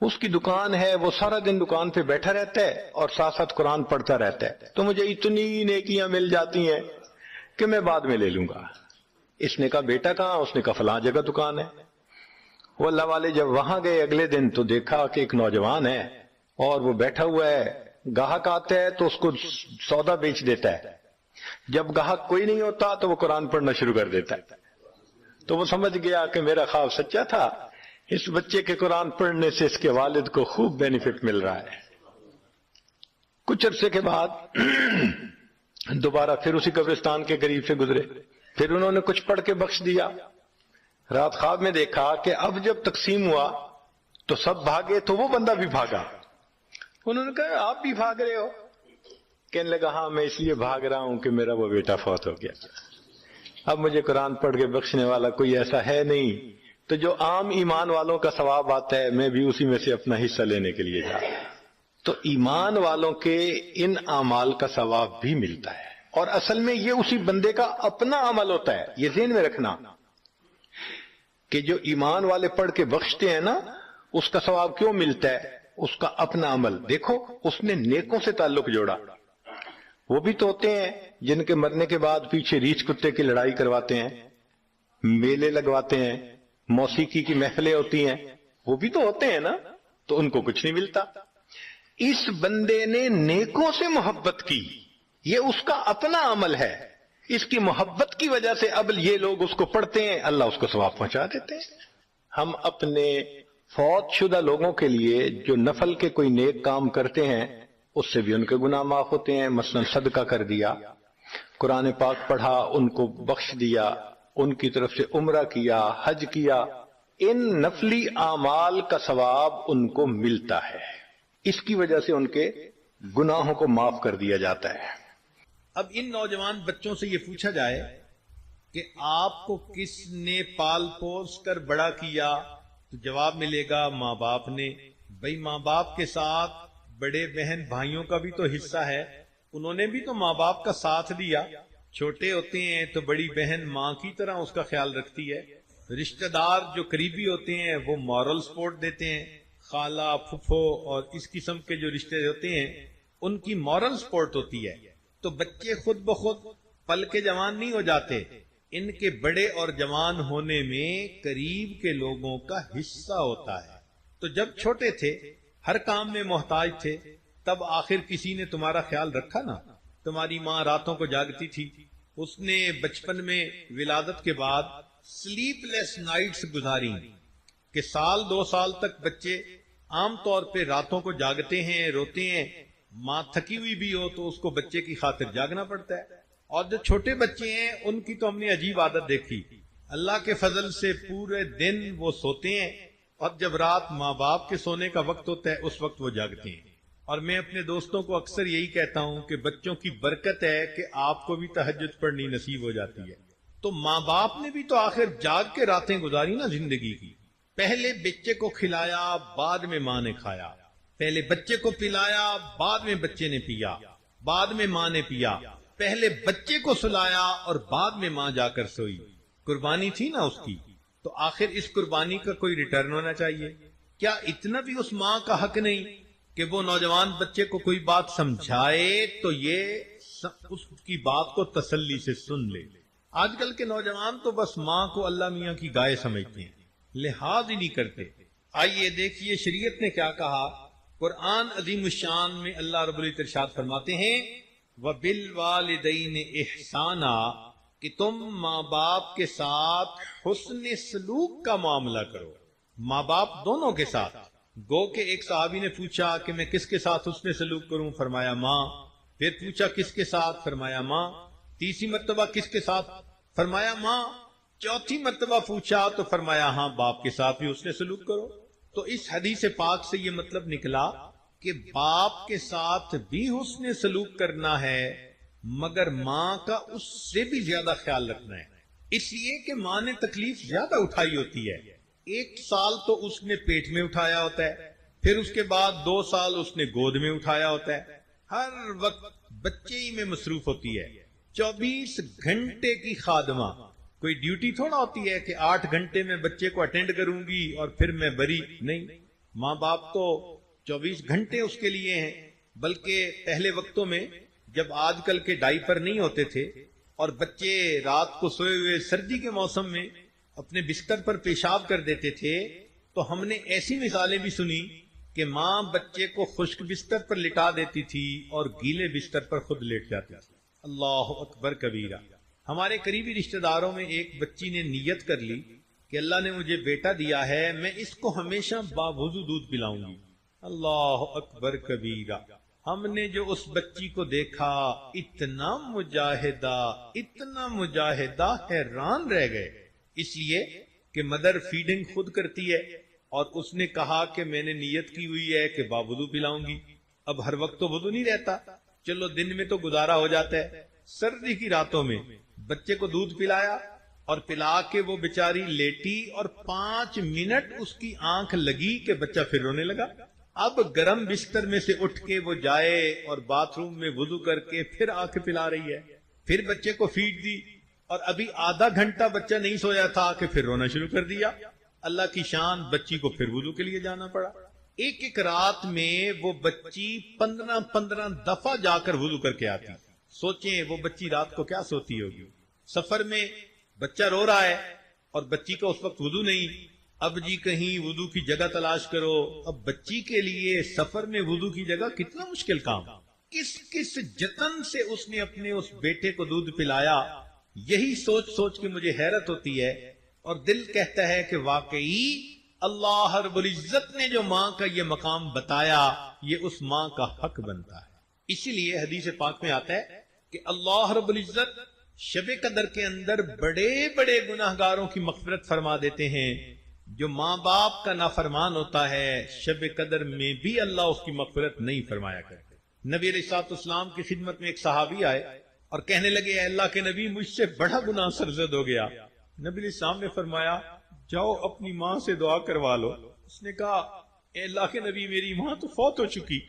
اس کی دکان ہے، وہ سارا دن دکان پہ بیٹھا رہتا ہے اور ساتھ ساتھ قرآن پڑھتا رہتا ہے، تو مجھے اتنی نیکیاں مل جاتی ہیں کہ میں بعد میں لے لوں گا۔ اس نے کہا بیٹا کہاں؟ اس نے کہا فلاں جگہ دکان ہے۔ وہ اللہ والے جب وہاں گئے اگلے دن تو دیکھا کہ ایک نوجوان ہے اور وہ بیٹھا ہوا ہے، گاہک آتا ہے تو اس کو سودا بیچ دیتا ہے، جب گاہک کوئی نہیں ہوتا تو وہ قرآن پڑھنا شروع کر دیتا ہے۔ تو وہ سمجھ گیا کہ میرا خواب سچا تھا، اس بچے کے قرآن پڑھنے سے اس کے والد کو خوب بینیفٹ مل رہا ہے۔ کچھ عرصے کے بعد دوبارہ پھر اسی قبرستان کے قریب سے گزرے، پھر انہوں نے کچھ پڑھ کے بخش دیا۔ رات خواب میں دیکھا کہ اب جب تقسیم ہوا تو سب بھاگے تو وہ بندہ بھی بھاگا۔ انہوں نے کہا آپ بھی بھاگ رہے ہو؟ کہنے لگا ہاں میں اس لیے بھاگ رہا ہوں کہ میرا وہ بیٹا فوت ہو گیا، اب مجھے قرآن پڑھ کے بخشنے والا کوئی ایسا ہے نہیں، تو جو عام ایمان والوں کا ثواب آتا ہے میں بھی اسی میں سے اپنا حصہ لینے کے لیے جا رہا ہوں۔ تو ایمان والوں کے ان اعمال کا ثواب بھی ملتا ہے، اور اصل میں یہ اسی بندے کا اپنا عمل ہوتا ہے۔ یہ ذہن میں رکھنا کہ جو ایمان والے پڑھ کے بخشتے ہیں نا، اس کا ثواب کیوں ملتا ہے؟ اس کا اپنا عمل۔ دیکھو اس نے نیکوں سے تعلق جوڑا۔ وہ بھی تو ہوتے ہیں جن کے مرنے کے بعد پیچھے ریچھ کتے کی لڑائی کرواتے ہیں، میلے لگواتے ہیں، موسیقی کی محفلیں ہوتی ہیں، وہ بھی تو ہوتے ہیں نا، تو ان کو کچھ نہیں ملتا۔ اس بندے نے نیکوں سے محبت کی، یہ اس کا اپنا عمل ہے، اس کی محبت کی وجہ سے اب یہ لوگ اس کو پڑھتے ہیں، اللہ اس کو ثواب پہنچا دیتے ہیں۔ ہم اپنے فوت شدہ لوگوں کے لیے جو نفل کے کوئی نیک کام کرتے ہیں اس سے بھی ان کے گناہ معاف ہوتے ہیں۔ مثلا صدقہ کر دیا، قرآن پاک پڑھا، ان کو بخش دیا، ان کی طرف سے عمرہ کیا، حج کیا، ان نفلی اعمال کا ثواب ان کو ملتا ہے، اس کی وجہ سے ان کے گناہوں کو معاف کر دیا جاتا ہے۔ اب ان نوجوان بچوں سے یہ پوچھا جائے کہ آپ کو کس نے پال پوس کر بڑا کیا، تو جواب ملے گا ماں باپ نے۔ بھئی ماں باپ کے ساتھ بڑے بہن بھائیوں کا بھی تو حصہ ہے، انہوں نے بھی تو ماں باپ کا ساتھ دیا۔ چھوٹے ہوتے ہیں تو بڑی بہن ماں کی طرح اس کا خیال رکھتی ہے، رشتہ دار جو قریبی ہوتے ہیں وہ مورل سپورٹ دیتے ہیں، خالہ پھپھو اور اس قسم کے جو رشتے ہوتے ہیں ان کی مورل سپورٹ ہوتی ہے۔ تو بچے خود بخود پل کے جوان نہیں ہو جاتے، ان کے بڑے اور جوان ہونے میں قریب کے لوگوں کا حصہ ہوتا ہے۔ تو جب چھوٹے تھے ہر کام میں محتاج تھے، تب آخر کسی نے تمہارا خیال رکھا نا؟ تمہاری ماں راتوں کو جاگتی تھی، اس نے بچپن میں ولادت کے بعد سلیپ لیس نائٹس گزاری کہ سال 2 سال تک بچے عام طور پہ راتوں کو جاگتے ہیں، روتے ہیں، ماں تھکی ہوئی بھی ہو تو اس کو بچے کی خاطر جاگنا پڑتا ہے۔ اور جو چھوٹے بچے ہیں ان کی تو ہم نے عجیب عادت دیکھی، اللہ کے فضل سے پورے دن وہ سوتے ہیں اور جب رات ماں باپ کے سونے کا وقت ہوتا ہے اس وقت وہ جاگتے ہیں۔ اور میں اپنے دوستوں کو اکثر یہی کہتا ہوں کہ بچوں کی برکت ہے کہ آپ کو بھی تہجد پڑھنی نصیب ہو جاتی ہے۔ تو ماں باپ نے بھی تو آخر جاگ کے راتیں گزاری نا زندگی کی۔ پہلے بچے کو کھلایا، بعد میں ماں نے کھایا، پہلے بچے کو پلایا، بعد میں بچے نے پیا، بعد میں ماں نے پیا، پہلے بچے کو سلایا اور بعد میں ماں جا کر سوئی۔ قربانی تھی نا اس کی، تو آخر اس قربانی کا کوئی ریٹرن ہونا چاہیے۔ کیا اتنا بھی اس ماں کا حق نہیں کہ وہ نوجوان بچے کو کوئی بات سمجھائے تو یہ اس کی بات کو تسلی سے سن لے؟ آج کل کے نوجوان تو بس ماں کو اللہ میاں کی گائے سمجھتے ہیں، لحاظ ہی نہیں کرتے۔ آئیے دیکھیے شریعت نے کیا کہا۔ قرآن عظیم الشان میں اللہ رب العزت ارشاد فرماتے ہیں وَبِالْوَالِدَيْنِ إِحْسَانًا، کہ تم ماں باپ کے ساتھ حسن سلوک کا معاملہ کرو، ماں باپ دونوں کے ساتھ۔ گو کہ ایک صحابی نے پوچھا کہ میں کس کے ساتھ حسن سلوک کروں؟ فرمایا ماں۔ پھر پوچھا کس کے ساتھ؟ فرمایا ماں۔ تیسری مرتبہ کس کے ساتھ؟ فرمایا ماں۔ چوتھی مرتبہ پوچھا تو فرمایا ہاں باپ کے ساتھ بھی حسن سلوک کرو۔ تو اس حدیث پاک سے یہ مطلب نکلا کہ باپ کے ساتھ بھی حسن سلوک کرنا ہے، مگر ماں کا اس سے بھی زیادہ خیال رکھنا ہے، اس لیے کہ ماں نے تکلیف زیادہ اٹھائی ہوتی ہے۔ 1 سال تو اس نے پیٹ میں اٹھایا ہوتا ہے، پھر اس کے بعد 2 سال اس نے گود میں اٹھایا ہوتا ہے، ہر وقت بچے ہی میں مصروف ہوتی ہے۔ 24 گھنٹے کی خادمہ، کوئی ڈیوٹی تھوڑا ہوتی ہے کہ 8 گھنٹے میں بچے کو اٹینڈ کروں گی اور پھر میں بری، نہیں، ماں باپ تو 24 گھنٹے اس کے لیے ہیں، بلکہ پہلے وقتوں میں جب آج کل کے ڈائپر نہیں ہوتے تھے اور بچے رات کو سوئے ہوئے سردی کے موسم میں اپنے بستر پر پیشاب کر دیتے تھے، تو ہم نے ایسی مثالیں بھی سنی کہ ماں بچے کو خشک بستر پر لٹا دیتی تھی اور گیلے بستر پر خود لیٹ جاتی تھی۔ اللہ اکبر کبیرہ۔ ہمارے قریبی رشتہ داروں میں ایک بچی نے نیت کر لی کہ اللہ نے مجھے بیٹا دیا ہے، میں اس کو ہمیشہ باوضو دودھ پلاؤں گی۔ اللہ اکبر کبیرہ۔ ہم نے جو اس بچی کو دیکھا، اتنا مجاہدہ حیران رہ گئے، اس لیے کہ مدر فیڈنگ خود کرتی ہے اور اس نے کہا کہ میں نے نیت کی ہوئی ہے کہ باوضو پلاؤں گی۔ اب ہر وقت تو وضو نہیں رہتا، چلو دن میں تو گزارا ہو جاتا ہے، سردی کی راتوں میں بچے کو دودھ پلایا اور پلا کے وہ بیچاری لیٹی اور 5 منٹ اس کی آنکھ لگی کہ بچہ پھر رونے لگا۔ اب گرم بستر میں سے اٹھ کے وہ جائے اور باتھ روم میں وضو کر کے پھر آ کے پلا رہی ہے، پھر بچے کو فیڈ دی اور ابھی آدھا گھنٹہ بچہ نہیں سویا تھا کہ پھر رونا شروع کر دیا۔ اللہ کی شان، بچی کو پھر وضو کے لیے جانا پڑا۔ ایک رات میں وہ بچی 15 دفعہ جا کر وضو کر کے آتی۔ سوچیں وہ بچی رات کو کیا سوتی ہوگی۔ سفر میں بچہ رو رہا ہے اور بچی کا اس وقت وضو نہیں، اب جی کہیں وضو کی جگہ تلاش کرو۔ اب بچی کے لیے سفر میں وضو کی جگہ کتنا مشکل کام، کس جتن سے اس نے اپنے اس بیٹے کو دودھ پلایا، یہی سوچ سوچ کے مجھے حیرت ہوتی ہے اور دل کہتا ہے کہ واقعی اللہ رب العزت نے جو ماں کا یہ مقام بتایا، یہ اس ماں کا حق بنتا ہے۔ اسی لیے حدیث پاک میں آتا ہے کہ اللہ رب العزت شب قدر کے اندر بڑے بڑے گناہگاروں کی مغفرت فرما دیتے ہیں۔ جو ماں باپ کا نافرمان ہوتا ہے، شب قدر میں بھی اللہ اس کی مغفرت نہیں فرمایا کرتے۔ نبی علیہ الصلوۃ والسلام کی خدمت میں ایک صحابی آئے اور کہنے لگے، اے اللہ کے نبی، مجھ سے بڑا گناہ سرزد ہو گیا۔ نبی علیہ السلام نے فرمایا، جاؤ اپنی ماں سے دعا کروا لو۔ اس نے کہا، اے اللہ کے نبی، میری ماں تو فوت ہو چکی۔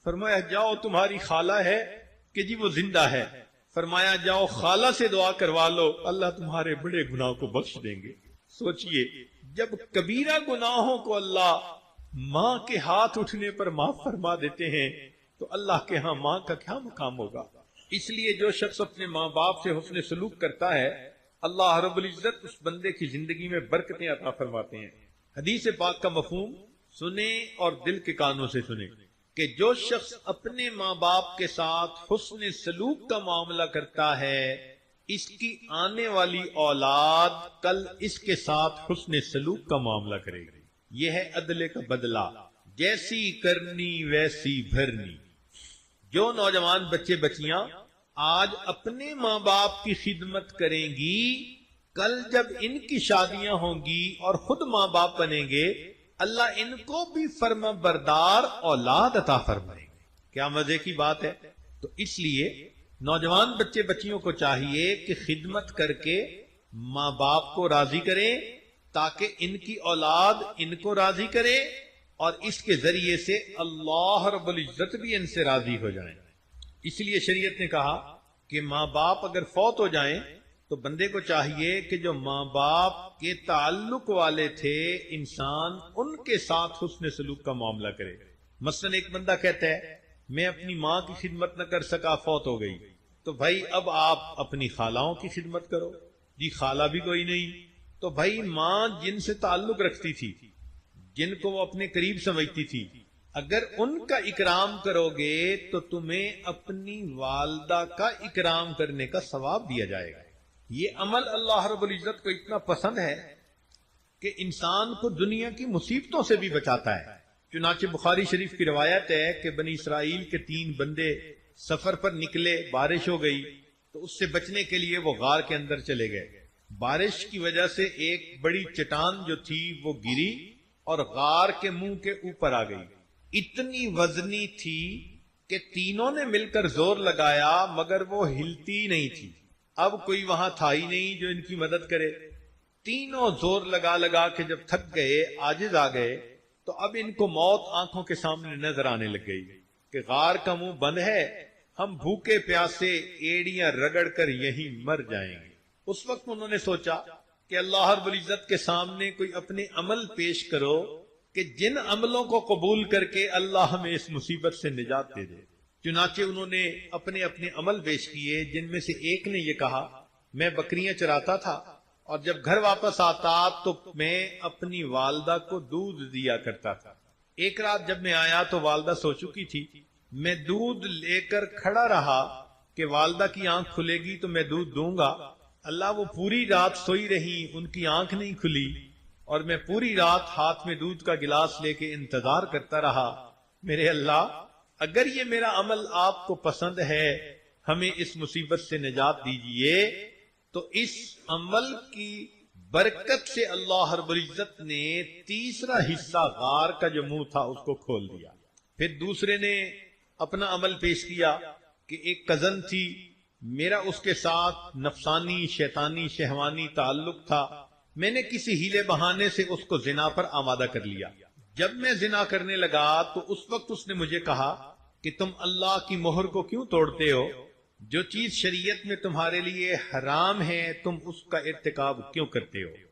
فرمایا، جاؤ تمہاری خالہ ہے کہ جی وہ زندہ ہے۔ فرمایا، جاؤ خالہ سے دعا کروا لو، اللہ تمہارے بڑے گناہوں کو بخش دیں گے۔ سوچئے، جب کبیرہ گناہوں کو اللہ ماں کے ہاتھ اٹھنے پر معاف فرما دیتے ہیں تو اللہ کے ہاں ماں کا کیا مقام ہوگا۔ اس لیے جو شخص اپنے ماں باپ سے حسن سلوک کرتا ہے، اللہ رب العزت اس بندے کی زندگی میں برکتیں عطا فرماتے ہیں۔ حدیث پاک کا مفہوم سنیں اور دل کے کانوں سے سنیں کہ جو شخص اپنے ماں باپ کے ساتھ حسن سلوک کا معاملہ کرتا ہے، اس کی آنے والی اولاد کل اس کے ساتھ حسن سلوک کا معاملہ کرے گی۔ یہ ہے عدل کا بدلہ، جیسی کرنی ویسی بھرنی۔ جو نوجوان بچے بچیاں آج اپنے ماں باپ کی خدمت کریں گی، کل جب ان کی شادیاں ہوں گی اور خود ماں باپ بنیں گے، اللہ ان کو بھی فرما بردار اولاد عطا فرمائے گے۔ کیا مزے کی بات ہے۔ تو اس لیے نوجوان بچے بچیوں کو چاہیے کہ خدمت کر کے ماں باپ کو راضی کریں تاکہ ان کی اولاد ان کو راضی کرے اور اس کے ذریعے سے اللہ رب العزت بھی ان سے راضی ہو جائیں۔ اس لیے شریعت نے کہا کہ ماں باپ اگر فوت ہو جائیں تو بندے کو چاہیے کہ جو ماں باپ کے تعلق والے تھے انسان، ان کے ساتھ حسن سلوک کا معاملہ کرے۔ مثلا ایک بندہ کہتا ہے، میں اپنی ماں کی خدمت نہ کر سکا، فوت ہو گئی، تو بھائی اب آپ اپنی خالہوں کی خدمت کرو۔ جی خالہ بھی کوئی نہیں، تو بھائی ماں جن سے تعلق رکھتی تھی، جن کو وہ اپنے قریب سمجھتی تھی، اگر ان کا اکرام کرو گے تو تمہیں اپنی والدہ کا اکرام کرنے کا ثواب دیا جائے گا۔ یہ عمل اللہ رب العزت کو اتنا پسند ہے کہ انسان کو دنیا کی مصیبتوں سے بھی بچاتا ہے۔ چنانچہ بخاری شریف کی روایت ہے کہ بنی اسرائیل کے 3 بندے سفر پر نکلے، بارش ہو گئی تو اس سے بچنے کے لیے وہ غار کے اندر چلے گئے۔ بارش کی وجہ سے ایک بڑی چٹان جو تھی وہ گری اور غار کے منہ کے اوپر آ گئی۔ اتنی وزنی تھی کہ تینوں نے مل کر زور لگایا مگر وہ ہلتی نہیں تھی۔ اب کوئی وہاں تھا ہی نہیں جو ان کی مدد کرے۔ تینوں زور لگا لگا کے جب تھک گئے، عاجز آ گئے، تو اب ان کو موت آنکھوں کے سامنے نظر آنے لگ گئی کہ غار کا منہ بند ہے، ہم بھوکے پیاسے ایڑیاں رگڑ کر یہیں مر جائیں گے۔ اس وقت انہوں نے سوچا کہ اللہ رب العزت کے سامنے کوئی اپنے عمل پیش کرو کہ جن عملوں کو قبول کر کے اللہ ہمیں اس مصیبت سے نجات دے دے۔ چنانچہ انہوں نے اپنے اپنے عمل پیش کیے، جن میں سے ایک نے یہ کہا میں بکریاں چراتا تھا اور جب گھر واپس آتا تو میں اپنی والدہ کو دودھ دیا کرتا تھا۔ ایک رات جب میں آیا تو والدہ سو چکی تھی، میں دودھ لے کر کھڑا رہا کہ والدہ کی آنکھ کھلے گی تو میں دودھ دوں گا۔ اللہ وہ پوری رات سوئی رہی، ان کی آنکھ نہیں کھلی اور میں پوری رات ہاتھ میں دودھ کا گلاس لے کے انتظار کرتا رہا۔ میرے اللہ، اگر یہ میرا عمل آپ کو پسند ہے، ہمیں اس مصیبت سے نجات دیجئے۔ تو اس عمل کی برکت سے اللہ رب العزت نے تیسرا حصہ غار کا جو منہ تھا اس کو کھول دیا۔ پھر دوسرے نے اپنا عمل پیش کیا کہ ایک کزن تھی، میرا اس کے ساتھ نفسانی شیطانی شہوانی تعلق تھا، میں نے کسی ہیلے بہانے سے اس کو زنا پر آمادہ کر لیا۔ جب میں زنا کرنے لگا تو اس وقت اس نے مجھے کہا کہ تم اللہ کی مہر کو کیوں توڑتے ہو؟ جو چیز شریعت میں تمہارے لیے حرام ہے تم اس کا ارتکاب کیوں کرتے ہو؟